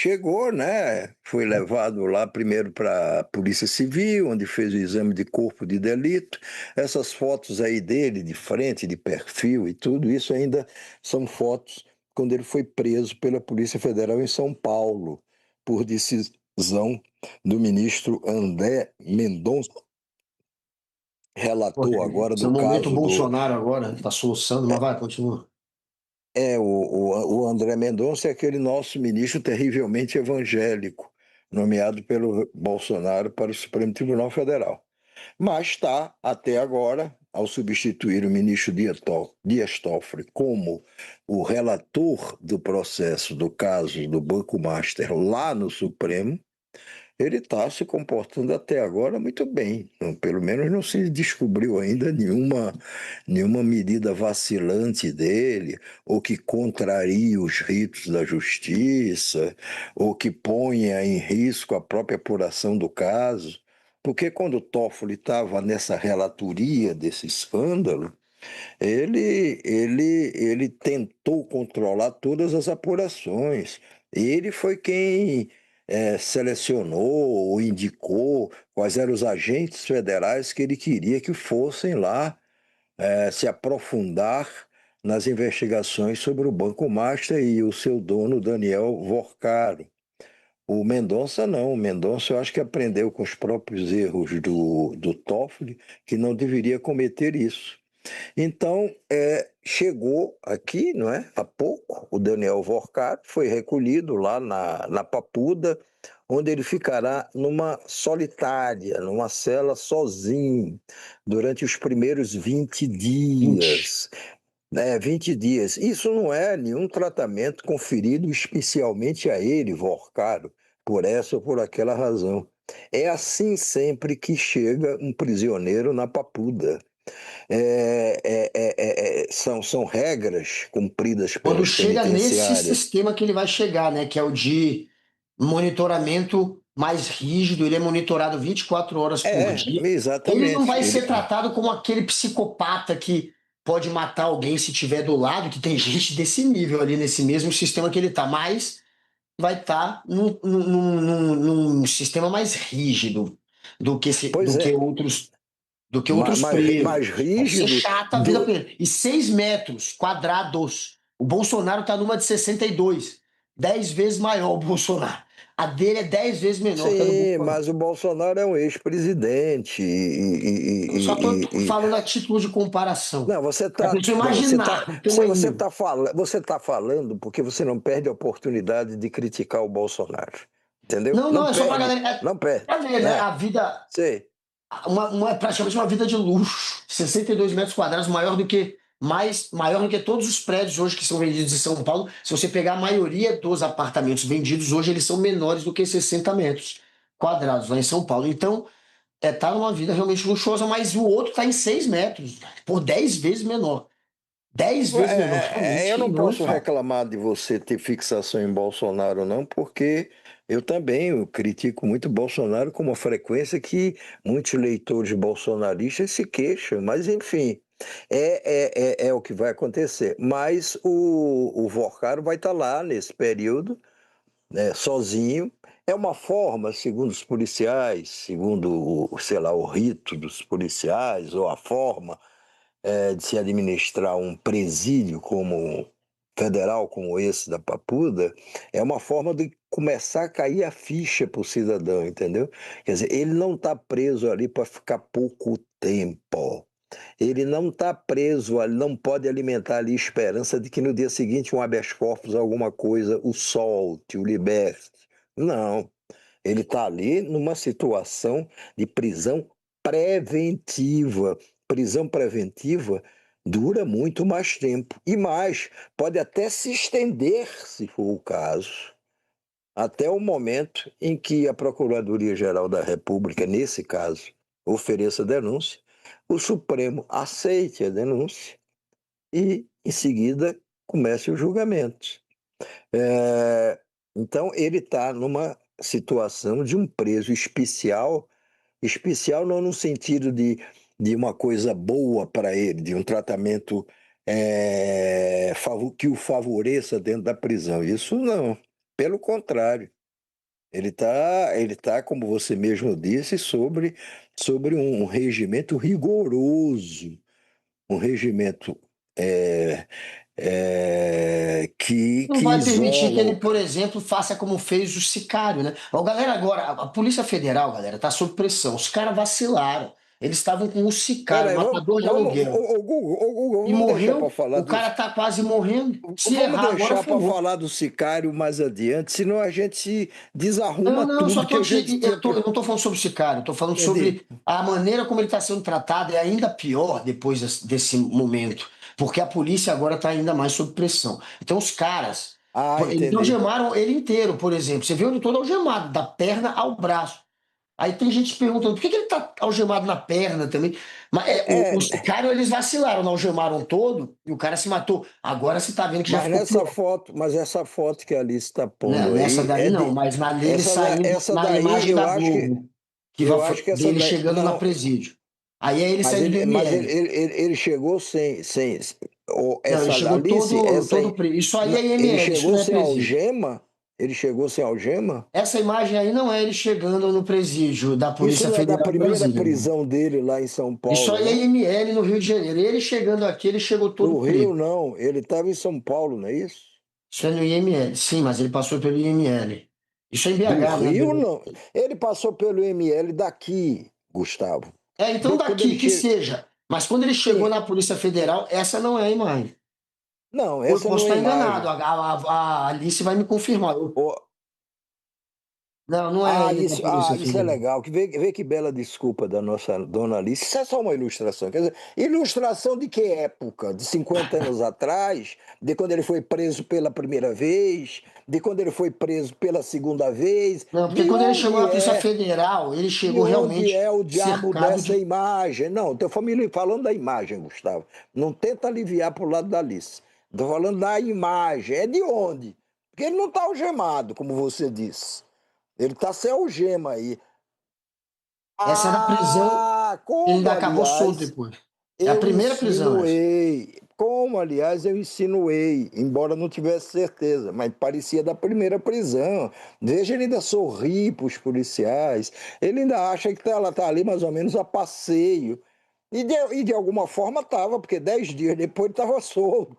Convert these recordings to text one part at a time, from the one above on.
chegou, né? Foi levado lá primeiro para a Polícia Civil, onde fez o exame de corpo de delito. Essas fotos aí dele, de frente, de perfil e tudo isso ainda são fotos quando ele foi preso pela Polícia Federal em São Paulo, por decisão do ministro André Mendonça, Pô, relator agora esse é o do momento caso do. Bolsonaro agora, tá soluçando, mas vai, continua. O André Mendonça é aquele nosso ministro terrivelmente evangélico, nomeado pelo Bolsonaro para o Supremo Tribunal Federal. Mas está, até agora, ao substituir o ministro Dias Toffoli como o relator do processo do caso do Banco Master lá no Supremo, ele está se comportando até agora muito bem. Pelo menos não se descobriu ainda nenhuma medida vacilante dele, ou que contraria os ritos da justiça, ou que ponha em risco a própria apuração do caso. Porque quando o Toffoli estava nessa relatoria desse escândalo, ele tentou controlar todas as apurações. Ele foi quem selecionou ou indicou quais eram os agentes federais que ele queria que fossem lá se aprofundar nas investigações sobre o Banco Master e o seu dono, Daniel Vorcaro. O Mendonça não, o Mendonça eu acho que aprendeu com os próprios erros do Toffoli que não deveria cometer isso. Então, chegou aqui, não é? Há pouco, o Daniel Vorcaro foi recolhido lá na Papuda, onde ele ficará numa solitária, numa cela sozinho, durante os primeiros 20 20. dias. 20 dias. Isso não é nenhum tratamento conferido especialmente a ele, Vorcaro, por essa ou por aquela razão. É assim sempre que chega um prisioneiro na Papuda. São regras cumpridas Quando pelas chega nesse penitenciárias. sistema que ele vai chegar, né, que é o de monitoramento mais rígido, ele é monitorado 24 horas por dia. Ele não Exatamente. vai ser Ele, tratado como aquele psicopata que pode matar alguém se tiver do lado, que tem gente desse nível ali nesse mesmo sistema que ele tá, mas vai estar num sistema mais rígido do que, pois é, do que outros mais presos. Vai ser rígido chata a vida do. para ele. E 6 metros quadrados. O Bolsonaro está numa de 62. 10 vezes maior o Bolsonaro. A dele é 10 vezes menor que a do Sim, Bolsonaro. mas o Bolsonaro é um ex-presidente. Eu só estou falando a título de comparação. Não, Para a pessoa não, imaginar, pra ter uma ideia. você tá falando porque você não perde a oportunidade de criticar o Bolsonaro, entendeu? Não, Não não, é só para perde, galera. É, não perde, pra ver, né? né? A vida. Sei. É praticamente uma vida de luxo. 62 metros quadrados, maior do que todos os prédios hoje que são vendidos em São Paulo. Se você pegar a maioria dos apartamentos vendidos hoje, eles são menores do que 60 metros quadrados lá em São Paulo. Então, tá numa vida realmente luxuosa, mas o outro tá em 6 metros, por 10 vezes menor. 10 vezes menor, Eu realmente não não é posso fácil. reclamar de você ter fixação em Bolsonaro, não, porque eu critico muito Bolsonaro com uma frequência que muitos leitores bolsonaristas se queixam, mas enfim, é o que vai acontecer. Mas o Vorcaro vai estar lá nesse período, né, sozinho. É uma forma, segundo os policiais, segundo, sei lá, o rito dos policiais, ou a forma de se administrar um presídio como federal como esse da Papuda, é uma forma de começar a cair a ficha para o cidadão, entendeu? Quer dizer, ele não está preso ali para ficar pouco tempo. Ele não está preso ali, não pode alimentar ali esperança de que no dia seguinte um habeas corpus, alguma coisa, o solte, o liberte. Não. Ele está ali numa situação de prisão preventiva. Prisão preventiva dura muito mais tempo. E mais, pode até se estender, se for o caso, até o momento em que a Procuradoria-Geral da República, nesse caso, ofereça denúncia, o Supremo aceite a denúncia e, em seguida, comece o julgamento. É, então, ele está numa situação de um preso especial, especial não no sentido de uma coisa boa para ele, de um tratamento que o favoreça dentro da prisão. Isso não. Pelo contrário, ele tá, como você mesmo disse, sobre um regimento rigoroso, um regimento é, Não que vai permitir que isola ele, o por cara. exemplo, faça como fez o sicário, né? Ó, galera, agora, a Polícia Federal, galera, tá sob pressão. Os caras vacilaram. Eles estavam com o sicário, Peraí, matador de aluguel. Google, E vamos deixar para morreu, falar o do. cara tá quase morrendo. Se Vamos errar agora, deixar para ferrou. falar do Sicário mais adiante, senão a gente Não, desarruma não, só tudo que tô a gente te, tinha. eu não tô falando sobre o sicário, eu tô falando Entendi. sobre a maneira como ele está sendo tratado é ainda pior depois desse momento, porque a polícia agora está ainda mais sob pressão. Então os caras, Ah, eles entendi. algemaram ele inteiro, por exemplo. Você viu ele todo algemado, da perna ao braço. Aí tem gente perguntando por que ele tá algemado na perna também. Mas o É, sicário, eles vacilaram, não algemaram todo e o cara se matou. Agora você tá vendo que já mas ficou nessa pior. foto, mas essa foto que a Alice está Né? pondo Nessa aí daí não, mas na dele saindo essa na daí imagem da Globo, eu acho que essa dele daí chegando na não, presídio. Aí é ele mas saindo do ML. ele chegou sem ou Não, ele essa chegou Alice, essa todo aí, preso. Isso aí é ele IML, isso chegou não é sem presídio. algema? Ele chegou sem algema? Essa imagem aí não é ele chegando no presídio da Isso Polícia não é da Federal em primeira Brasília, não. prisão dele lá em São Isso Paulo, aí é não? IML no Rio de Janeiro. Ele chegando aqui, ele chegou todo No Rio, preso. não. Ele estava em São Paulo, não é isso? Isso é no IML. Sim, mas ele passou pelo IML. Isso é em Do BH, né? Rio, não. Ele passou pelo ML daqui, Gustavo. É, então Quando daqui, ele que chega. seja. Mas quando ele chegou Sim. na Polícia Federal, essa não é a imagem. Não, Eu essa posso não é estar enganado, imagem. a Alice vai me confirmar. Ô, Não, não é ele da Polícia Isso é Federal. legal. Vê que bela desculpa da nossa dona Alice. Isso é só uma ilustração. Quer dizer, ilustração de que época? De 50 anos atrás? De quando ele foi preso pela primeira vez? De quando ele foi preso pela segunda vez? Não, porque quando ele chegou na Polícia Federal, ele De chegou onde realmente é o diabo cercado dessa de. imagem? Não, estou falando da imagem, Gustavo. Não tenta aliviar para o lado da Alice. Estou falando da imagem. É de onde? Porque ele não está algemado, como você disse. Ele está sem algema aí. Essa é da prisão, ele Como, ainda acabou solto aliás, depois. É a eu primeira prisão essa. insinuei. Como, aliás, eu insinuei, embora não tivesse certeza, mas parecia da primeira prisão. Veja, ele ainda sorri para os policiais. Ele ainda acha que ela está ali mais ou menos a passeio. E de alguma forma estava, porque 10 dias depois ele estava solto.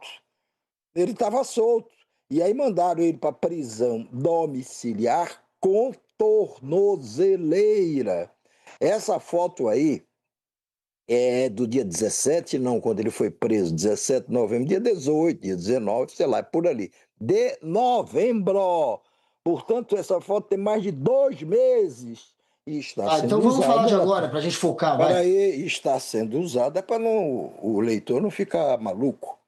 Ele estava solto. E aí mandaram ele para prisão domiciliar com tornozeleira. Essa foto aí é do dia 17, não, quando ele foi preso, 17 de novembro, dia 18, dia 19, sei lá, é por ali. De novembro. Portanto, essa foto tem mais de 2 meses e está Ah, então sendo vamos falar de usada. agora, pra gente focar, Para vai. aí, está sendo usada para não, o leitor não ficar maluco,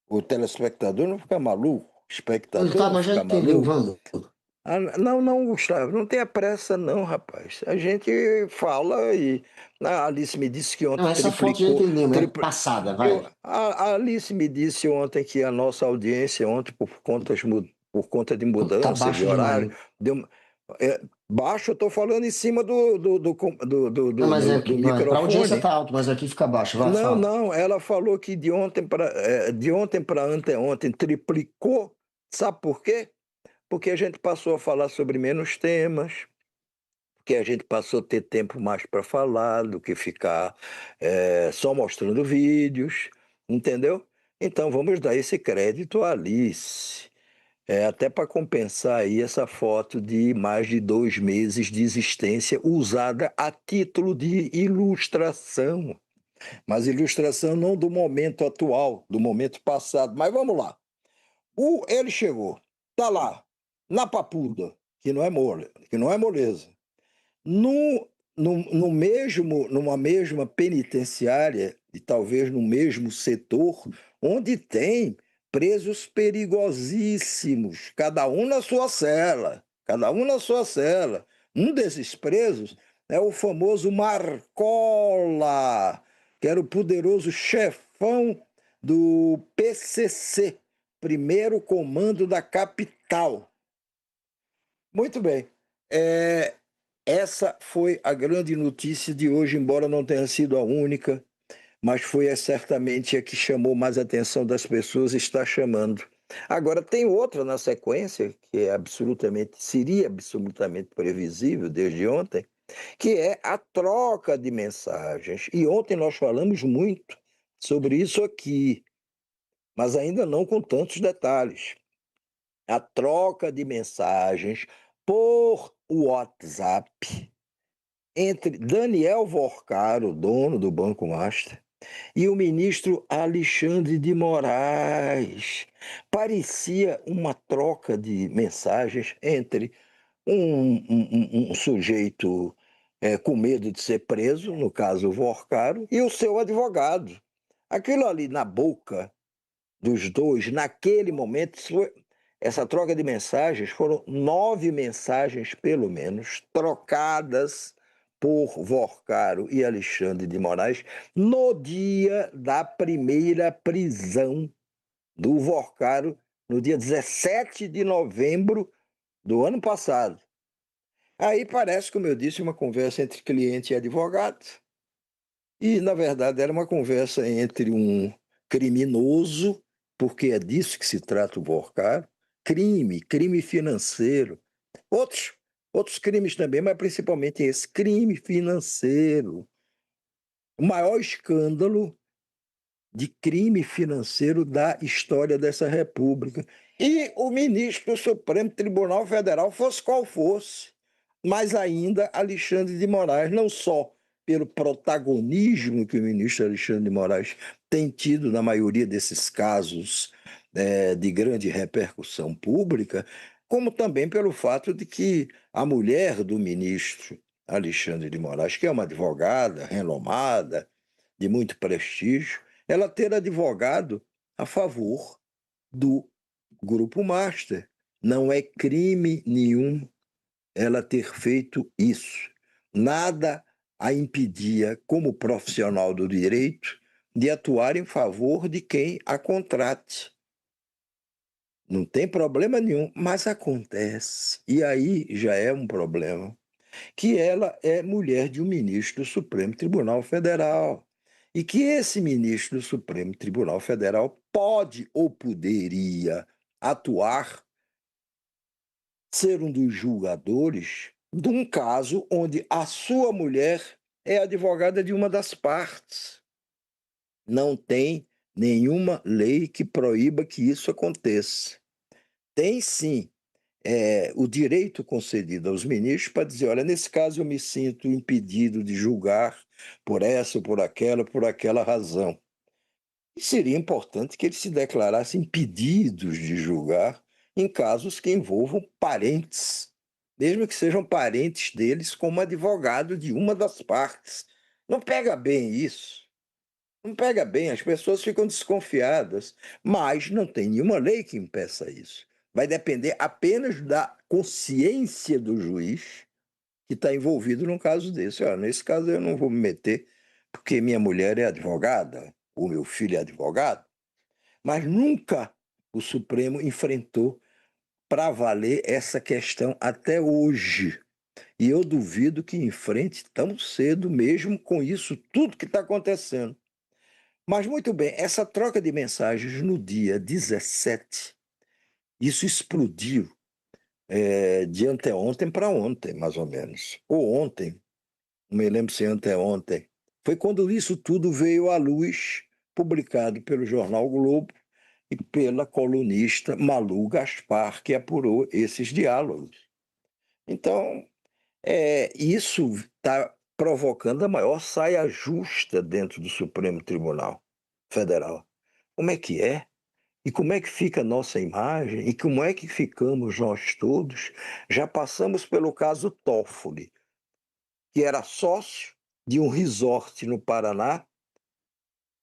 o telespectador não ficar maluco, o espectador Tá, não mas já ficar entendeu, maluco. vamos. Não, não, Gustavo, não tenha pressa não, rapaz. A gente fala e a Alice me disse que Não, ontem essa foto já triplicou, entendemos, é passada, vai. a Alice me disse ontem que a nossa audiência ontem por conta de Tá mudança de baixo demais, horário hein? deu é, baixo. Eu estou falando em cima Não, mas é do que, pra audiência microfone. tá alto, mas aqui fica baixo, vai, Não, fala. não, ela falou que de ontem para anteontem triplicou. Sabe por quê? Porque a gente passou a falar sobre menos temas, porque a gente passou a ter tempo mais para falar do que ficar só mostrando vídeos, entendeu? Então vamos dar esse crédito à Alice, até para compensar aí essa foto de mais de 2 meses de existência usada a título de ilustração, mas ilustração não do momento atual, do momento passado. Mas vamos lá. Ele chegou, tá lá, na Papuda, que não é moleza, no, numa mesma penitenciária, e talvez no mesmo setor, onde tem presos perigosíssimos, cada um na sua cela, cada um na sua cela. Um desses presos é o famoso Marcola, que era o poderoso chefão do PCC, Primeiro Comando da Capital. Muito bem. É, Essa foi a grande notícia de hoje, embora não tenha sido a única, mas foi certamente a que chamou mais a atenção das pessoas e está chamando. Agora tem outra na sequência, que seria absolutamente previsível desde ontem, que é a troca de mensagens. E ontem nós falamos muito sobre isso aqui, mas ainda não com tantos detalhes. A troca de mensagens por WhatsApp entre Daniel Vorcaro, dono do Banco Master, e o ministro Alexandre de Moraes. Parecia uma troca de mensagens entre um sujeito com medo de ser preso, no caso o Vorcaro, e o seu advogado. Aquilo ali na boca dos dois, naquele momento, essa troca de mensagens foram 9 mensagens, pelo menos, trocadas por Vorcaro e Alexandre de Moraes no dia da primeira prisão do Vorcaro, no dia 17 de novembro do ano passado. Aí parece, como eu disse, uma conversa entre cliente e advogado. E, na verdade, era uma conversa entre um criminoso, porque é disso que se trata o Vorcaro, crime financeiro, outros, outros crimes também, mas principalmente esse crime financeiro. O maior escândalo de crime financeiro da história dessa República. E o ministro do Supremo Tribunal Federal, fosse qual fosse, mas ainda Alexandre de Moraes, não só pelo protagonismo que o ministro Alexandre de Moraes tem tido na maioria desses casos de grande repercussão pública, como também pelo fato de que a mulher do ministro Alexandre de Moraes, que é uma advogada renomada, de muito prestígio, ela ter advogado a favor do Grupo Master. Não é crime nenhum ela ter feito isso. Nada a impedia, como profissional do direito, de atuar em favor de quem a contrate. Não tem problema nenhum, mas acontece. E aí já é um problema que ela é mulher de um ministro do Supremo Tribunal Federal. E que esse ministro do Supremo Tribunal Federal pode ou poderia atuar, ser um dos julgadores de um caso onde a sua mulher é advogada de uma das partes. Não tem nenhuma lei que proíba que isso aconteça. Tem sim o direito concedido aos ministros para dizer, olha, nesse caso eu me sinto impedido de julgar por essa ou por aquela razão. E seria importante que eles se declarassem impedidos de julgar em casos que envolvam parentes, mesmo que sejam parentes deles como advogado de uma das partes. Não pega bem isso. Não pega bem, as pessoas ficam desconfiadas, mas não tem nenhuma lei que impeça isso. Vai depender apenas da consciência do juiz que está envolvido num caso desse. Olha, nesse caso eu não vou me meter, porque minha mulher é advogada, o meu filho é advogado, mas nunca o Supremo enfrentou para valer essa questão até hoje. E eu duvido que enfrente tão cedo, mesmo com isso tudo que está acontecendo. Mas muito bem, essa troca de mensagens no dia 17, isso explodiu de anteontem para ontem, mais ou menos. Ou ontem, não me lembro se é anteontem. Foi quando isso tudo veio à luz, publicado pelo jornal Globo e pela colunista Malu Gaspar, que apurou esses diálogos. Então, isso está provocando a maior saia justa dentro do Supremo Tribunal Federal. Como é que é? E como é que fica a nossa imagem? E como é que ficamos nós todos? Já passamos pelo caso Toffoli, que era sócio de um resort no Paraná,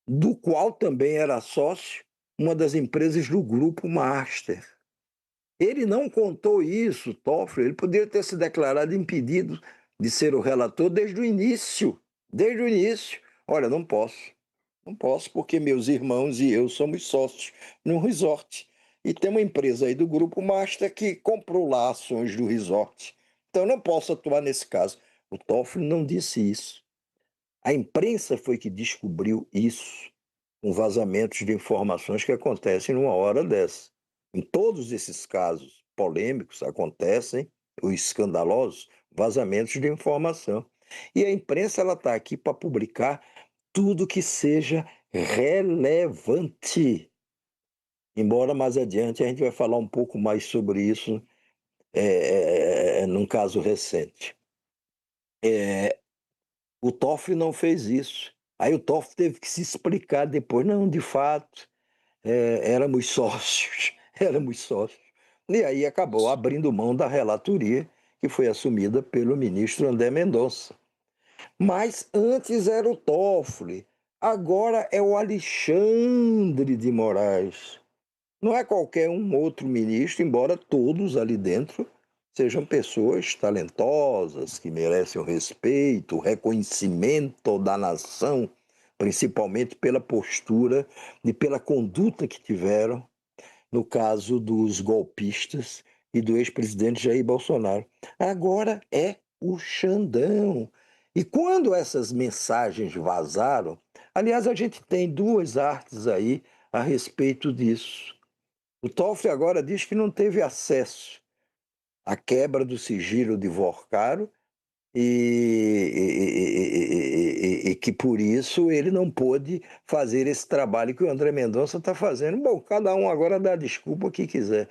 do qual também era sócio uma das empresas do Grupo Master. Ele não contou isso, Toffoli, ele poderia ter se declarado impedido de ser o relator desde o início. Desde o início. Olha, não posso. Não posso, porque meus irmãos e eu somos sócios num resort. E tem uma empresa aí do Grupo Master que comprou lá ações do resort. Então eu não posso atuar nesse caso. O Toffoli não disse isso. A imprensa foi que descobriu isso, com vazamentos de informações que acontecem numa hora dessa. Em todos esses casos polêmicos acontecem, os escandalosos, vazamentos de informação. E a imprensa ela está aqui para publicar tudo que seja relevante. Embora mais adiante a gente vai falar um pouco mais sobre isso num caso recente. O Toffoli não fez isso. Aí o Toffoli teve que se explicar depois. Não, de fato, éramos sócios, éramos sócios. E aí acabou abrindo mão da relatoria, que foi assumida pelo ministro André Mendonça. Mas antes era o Toffoli, agora é o Alexandre de Moraes. Não é qualquer um outro ministro, embora todos ali dentro sejam pessoas talentosas, que merecem o respeito, o reconhecimento da nação, principalmente pela postura e pela conduta que tiveram no caso dos golpistas e do ex-presidente Jair Bolsonaro. Agora é o Xandão. E quando essas mensagens vazaram, aliás, a gente tem duas artes aí a respeito disso. O Toffoli agora diz que não teve acesso à quebra do sigilo de Vorcaro e que por isso ele não pôde fazer esse trabalho que o André Mendonça está fazendo. Bom, cada um agora dá desculpa que quiser.